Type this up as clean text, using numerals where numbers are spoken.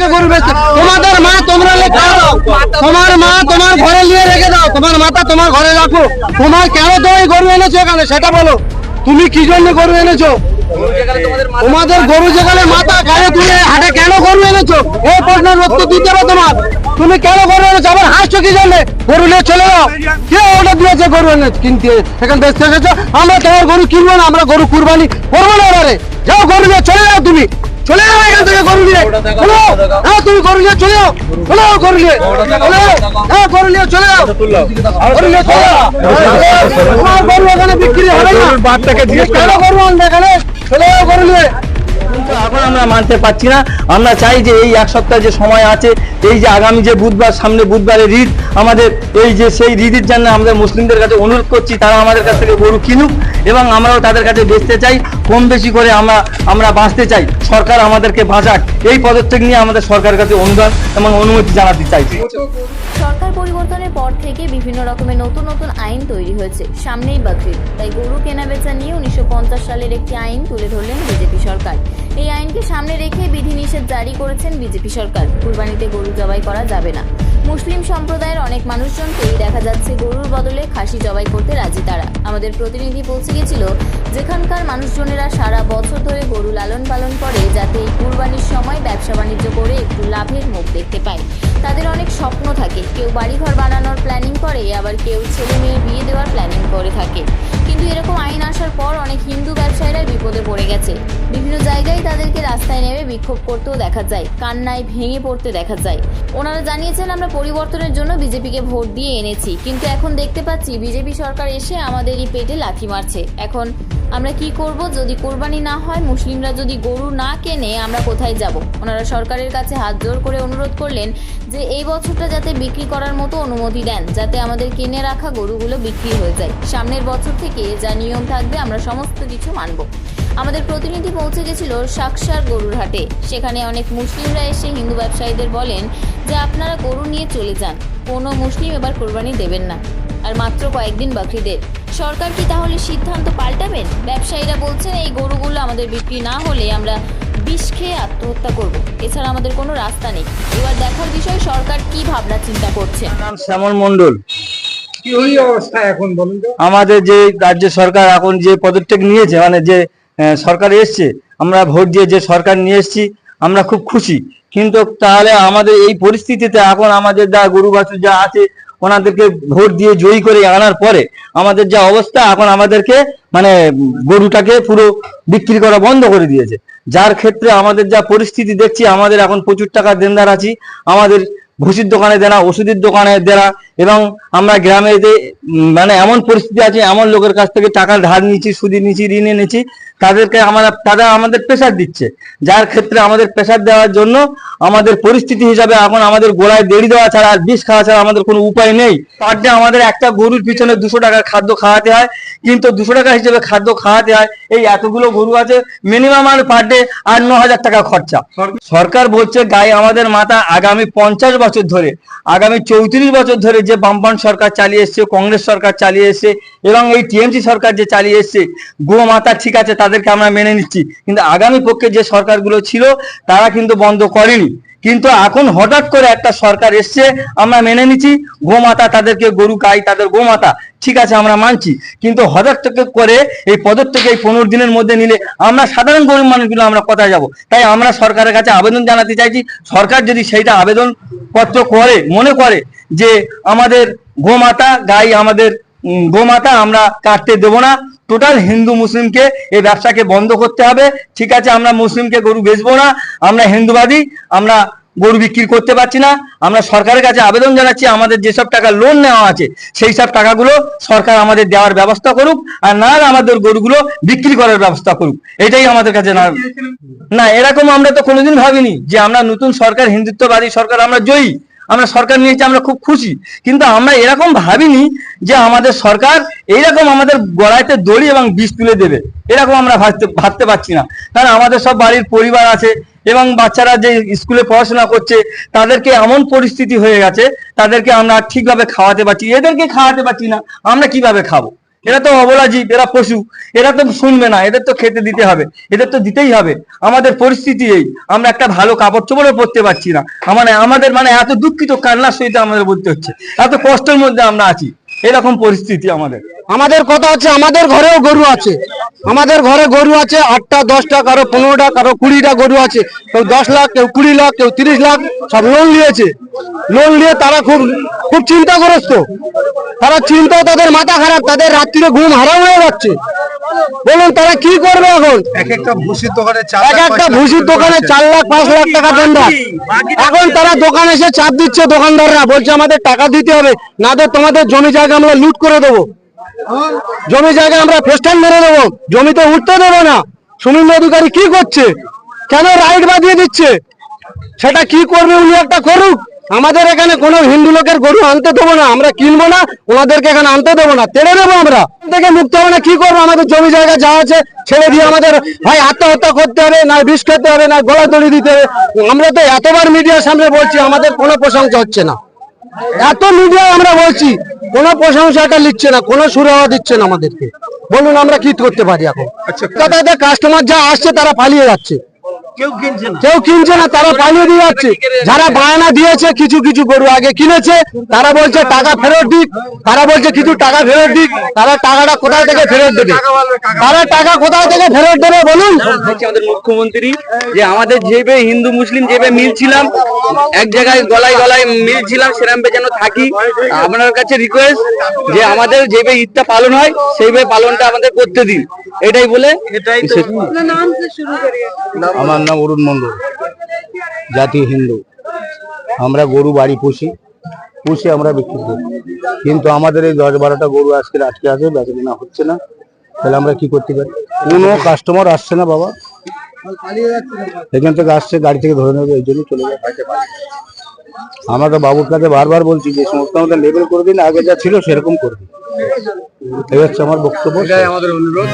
টাকা গরু বেচতে, তোমাদের মা তোমরা খাও, তোমার মা তোমার ঘরে নিয়ে রেখে দাও, তোমার মাথা তোমার ঘরে রাখো। তোমার কেন তুমি গরু এনেছো এখানে সেটা বলো, তুমি কি জন্য গরু এনেছো? তোমাদের গরু যেখানে মাথা গায়ে তুলে হাটে কেন গরু এনেছো এই প্রশ্নের উত্তর দিতে হবে তোমার। তুমি কেন গরু এনেছো? আবার হাসছো কি জন্য? গরু নিয়ে চলে যাও। কে অর্ডার দিয়েছে গরু এনে কিনতে এখানে বেচতে এসেছো? আমরা তোমার গরু কিনবো না, আমরা গরু কুরবানি করবো না। এবারে যাও, গরু নিয়ে চলে যাও, তুমি চলে যাও এখান থেকে গরু নিয়ে। হ্যাঁ তুমি গরু নিয়ে চলে যাও, চলে যাও গরু নিয়ে, হ্যাঁ গরু নিয়ে চলে যাও, গরু নিয়ে চলে যাও। তোমার গরু এখানে বিক্রি হবে না, কেন গরু আনবে এখানে? চলে যাও গরু নিয়ে। কিন্তু এখন আমরা মানতে পারছি না। আমরা চাই যে এই এক সপ্তাহ যে সময় আছে, এই যে আগামী যে বুধবার, সামনে বুধবারের ঈদ, আমাদের এই যে সেই ঈদের জন্য আমাদের মুসলিমদের কাছে অনুরোধ করছি, তারা আমাদের কাছ থেকে গরু কিনুক এবং আমরাও তাদের কাছে বেচতে চাই। কম বেশি করে আমরা বাঁচতে চাই, সরকার আমাদেরকে বাঁচাক। এই পদক্ষেপ নিয়ে আমাদের সরকারের কাছে অনুদান এবং অনুমতি জানাতে চাইছি। সরকার পরিবর্তনের পর থেকে বিভিন্ন রকমের নতুন নতুন আইন তৈরি হয়েছে। সামনেই বকরিদ, তাই গরু কেনাবেচা নিয়ে 1950 সালের একটি আইন তুলে ধরলেন বিজেপি সরকার। এই আইনকে সামনে রেখে বিধিনিষেধ জারি করেছেন বিজেপি সরকার। কুরবানিতে গরু জবাই করা যাবে না। মুসলিম সম্প্রদায়ের অনেক মানুষজনকেই দেখা যাচ্ছে গরুর বদলে খাসি জবাই করতে রাজি তারা। আমাদের প্রতিনিধি পৌঁছে গিয়েছিল যেখানকার মানুষজনেরা সারা বছর ধরে গরু লালন পালন করে, যাতে এই কুরবানির সময় ব্যবসা বাণিজ্য করে একটু লাভের মুখ দেখতে পায়। তাদের অনেক স্বপ্ন থাকে, কেউ বাড়িঘর বানানোর প্ল্যানিং করে, আবার কেউ ছেলে মেয়ে বিয়ে দেওয়ার প্ল্যানিং করে থাকে। কিন্তু এরকম আইন আসার পর অনেক হিন্দু ব্যবসায়ীরা বিপদে পড়ে গেছে। বিভিন্ন জায়গায় তাদেরকে রাস্তায় নেমে বিক্ষোভ করতেও দেখা যায়, কান্নায় ভেঙে পড়তে দেখা যায়। ওনারা জানিয়েছেন, আমরা পরিবর্তনের জন্য বিজেপিকে ভোট দিয়ে এনেছি, কিন্তু এখন দেখতে পাচ্ছি বিজেপি সরকার এসে আমাদেরই পেটে লাথি মারছে। এখন আমরা কি করব? যদি কোরবানি না হয়, মুসলিমরা যদি গরু না কেনে, আমরা কোথায় যাব? ওনারা সরকারের কাছে হাত জোর করে অনুরোধ করলেন যে এই বছরটা যাতে বিক্রি করার মতো অনুমতি দেন, যাতে আমাদের কিনে রাখা গরুগুলো বিক্রি হয়ে যায়। সামনের বছর থেকে যা নিয়ম থাকবে আমরা সমস্ত কিছু মানব। আমাদের প্রতিনিধি পৌঁছে গেছিল শাকসার গরুর হাটে। সেখানে অনেক মুসলিমরা এসে হিন্দু ব্যবসায়ীদের বলেন যে আপনারা গরু নিয়ে চলে যান, কোনো মুসলিম এবার কোরবানি দেবেন না। আর মাত্র কয়েকদিন বকরিদের। সরকার কি তাহলে সিদ্ধান্ত পাল্টাবেন? ব্যবসায়ীরা বলছেন এই গরুগুলো আমাদের বিক্রি না হলে আমরা বিষ খেয়ে আত্মহত্যা করব, এছাড়া আমাদের কোনো রাস্তা নেই। এবার দেখার বিষয় সরকার কি ভাবনা চিন্তা করছে। নাম শ্যামল মণ্ডল। কি ওই অবস্থা এখন বলুন তো? আমাদের যে রাজ্য সরকার এখন যে পদক্ষেপ নিয়েছে, মানে যে সরকার এসছে, আমরা ভোট দিয়ে যে সরকার নিয়ে এসছি, আমরা খুব খুশি। কিন্তু তাহলে আমাদের এই পরিস্থিতিতে এখন আমাদের যা গরু বাছুর যা আছে, ওনাদেরকে ভোট দিয়ে জয়ী করে আনার পরে আমাদের যা অবস্থা, এখন আমাদেরকে মানে গরুটাকে পুরো বিক্রি করা বন্ধ করে দিয়েছে। যার ক্ষেত্রে আমাদের যা পরিস্থিতি দেখছি, আমাদের এখন প্রচুর টাকা দেনদার আছি। আমাদের ভুসির দোকানে দেনা, ওষুধের দোকানে দেনা, এবং আমরা গ্রামে মানে এমন পরিস্থিতি আছে, এমন লোকের কাছ থেকে টাকা ধার নিচ্ছি, সুদি নিচ্ছি, ঋণে নিচ্ছি, তারা আমাদের প্রেশার দিচ্ছে। যার ক্ষেত্রে আমাদের প্রেশার দেওয়ার জন্য আমাদের পরিস্থিতি হিসাবে এখন আমাদের গোড়ায় দেড়ি দেওয়া ছাড়া আর বিষ খাওয়া ছাড়া আমাদের কোনো উপায় নেই। পার ডে আমাদের একটা গরুর পিছনে 200 টাকার খাদ্য খাওয়াতে হয়, কিন্তু 200 টাকা হিসেবে খাদ্য খাওয়াতে হয়। এই এতগুলো গরু আছে, মিনিমাম আর পার ডে 8-9 হাজার টাকা খরচা। সরকার বলছে গায়ে আমাদের মাথা। আগামী 50 বছর ধরে, আগামী 34 বছর ধরে যে বামপন্থ সরকার চালিয়ে এসছে, কংগ্রেস সরকার চালিয়ে এসছে, এবং এই টিএমসি সরকার যে চালিয়ে এসছে, গো মাতা ঠিক আছে, তাদেরকে আমরা মেনে নিচ্ছি, কিন্তু আগামী পক্ষে যে সরকারগুলো ছিল তারা কিন্তু বন্ধ করেনি। কিন্তু এখন হঠাৎ করে একটা সরকার এসছে, আমরা মেনে নিচ্ছি, গোমাতা তাদেরকে গরু গাই তাদের গোমাতা ঠিক আছে, আমরা মানছি, কিন্তু হঠাৎ করে এই পদক্ষেপ এই 15 দিনের মধ্যে নিলে আমরা সাধারণ গরিব মানুষগুলো আমরা কোথায় যাব? তাই আমরা সরকারের কাছে আবেদন জানাতে চাইছি, সরকার যদি সেইটা আবেদন পত্র করে মনে করে যে আমাদের গোমাতা গাই, আমাদের গোমাতা আমরা কাটতে দেবো না, টোটাল হিন্দু মুসলিমকে এই ব্যবসাকে বন্ধ করতে হবে। ঠিক আছে, আমরা মুসলিমকে গরু বেচবো না, আমরা হিন্দুবাদী, আমরা গরু বিক্রি করতে পারছি না। আমরা সরকারের কাছে আবেদন জানাচ্ছি, আমাদের যেসব টাকা লোন নেওয়া আছে সেই সব টাকাগুলো সরকার আমাদের দেওয়ার ব্যবস্থা করুক, আর না আমাদের গরুগুলো বিক্রি করার ব্যবস্থা করুক। এটাই আমাদের কাছে না এরকম আমরা তো কোনোদিন ভাবিনি যে আমরা নতুন সরকার, হিন্দুত্ববাদী সরকার, আমরা জয়ী, আমরা সরকার নিয়েছি, আমরা খুব খুশি, কিন্তু আমরা এরকম ভাবিনি যে আমাদের সরকার এইরকম আমাদের গলাইতে দড়ি এবং বিষ তুলে দেবে, এরকম আমরা ভাবতে পারছি না। কারণ আমাদের সব বাড়ির পরিবার আছে, এবং বাচ্চারা যে স্কুলে পড়াশোনা করছে তাদেরকে এমন পরিস্থিতি হয়ে গেছে, তাদেরকে আমরা ঠিকভাবে খাওয়াতে পারছি, এদেরকে খাওয়াতে পারছি না, আমরা কিভাবে খাবো? এরা তো অবলা জীব, এরা পশু, এরা তো শুনবে না, এদের তো খেতে দিতে হবে, এদের তো দিতেই হবে। আমাদের পরিস্থিতি এই, আমরা একটা ভালো কাপড় চোপড়ও পরতে পারছি না। আমাদের এত দুঃখিত কান্নার সহিত আমাদের বলতে হচ্ছে, এত কষ্টের মধ্যে আমরা আছি, এরকম পরিস্থিতি আমাদের। আমাদের কথা হচ্ছে আমাদের ঘরেও গরু আছে, আমাদের ঘরে গরু আছে 8টা 10টা, কারো 15টা, কারো 20টা গরু আছে। কেউ 10 লাখ, কেউ 20 লাখ, কেউ 30 লাখ, সব লোন নিয়েছে। লোন নিয়ে তারা খুব খুব চিন্তাগ্রস্ত, তারা চিন্তায় তাদের মাথা খারাপ, তাদের রাত্রিরে ঘুম হারাম হয়ে যাচ্ছে। বলুন তারা কি করবে এখন? এক একটা ভুসির দোকানে এক একটা ভুসির দোকানে 4 লাখ 5 লাখ টাকা দেনদার। এখন তারা দোকানে এসে চাপ দিচ্ছে, দোকানদাররা বলছে আমাদের টাকা দিতে হবে, না তো তোমাদের জমি জায়গা আমরা লুট করে দেবো, জমি জায়গা আমরা ফেস্টান মেরে দেবো, জমিতে উঠতে দেবো না। শুভেন্দু অধিকারী কি করছে? কেন রাইট বাঁধিয়ে দিচ্ছে? সেটা কি করবে উনি একটা করুক। আমাদের এখানে কোনো হিন্দু লোকের গরু আনতে দেবো না, আমরা কিনবো না, ওনাদেরকে এখানে আনতে দেবো না, তেড়ে দেবো আমরা। থেকে মুক্ত হবে না, কি করবো? আমাদের জমি জায়গা যা আছে ছেড়ে দিয়ে আমাদের ভাই আত্মহত্যা করতে হবে, না বিষ খেতে হবে, না গলা দড়ি দিতে হবে। আমরা তো এতবার মিডিয়ার সামনে বলছি, আমাদের কোনো প্রশংসা হচ্ছে না। এত মিডিয়ায় আমরা বলছি, কোনো প্রশংসাটা লিখছে না, কোনো সুরাহা দিচ্ছে না আমাদেরকে। বলুন আমরা কি করতে পারি এখন? কথাতে কাস্টমার যা আসছে তারা পালিয়ে যাচ্ছে, কেউ কিনছে না, তারা পালিয়ে দিয়ে যাচ্ছে। যারা বায়না দিয়েছে কিছু কিছু গরু আগে কিনেছে, তারা বলছে টাকা ফেরত দিক, তারা বলছে কিছু টাকা ফেরত দিক। তারা টাকাটা কোথায় থেকে ফেরত দেবে? তারা টাকা কোথায় থেকে ফেরত দেবে বলুন? আমাদের মুখ্যমন্ত্রী যে আমাদের যেভাবে হিন্দু মুসলিম যেভাবে মিলছিলাম, এক জায়গায় গলায় গলায় মিলছিলাম, সেরকম যেন থাকি। আপনার কাছে রিকোয়েস্ট যে আমাদের যেভাবে ঈদটা পালন হয় সেইভাবে পালনটা আমাদের করতে দিন, এটাই বলে। আমার নাম অরুণ মন্ডল, জাতি হিন্দু। আমরা গরু বাড়ি পুষি আমরা বিক্রি করি, কিন্তু আমাদের এই 10-12টা গরু আজকে আটকে আছে, বেচা কেনা হচ্ছে না। তাহলে আমরা কি করতে পারি? কোনো কাস্টমার আসছে না বাবা, এখান থেকে আসছে গাড়ি থেকে ধরে নেবে, এই জন্য চলে যাচ্ছে। আমরা তো বাবুর কাছে বারবার বলছি যে সমস্ত আমাদের লেবেল করে দিন, আগে যা ছিল সেরকম করে দিন। এই হচ্ছে আমার বক্তব্য, আমাদের অনুরোধ।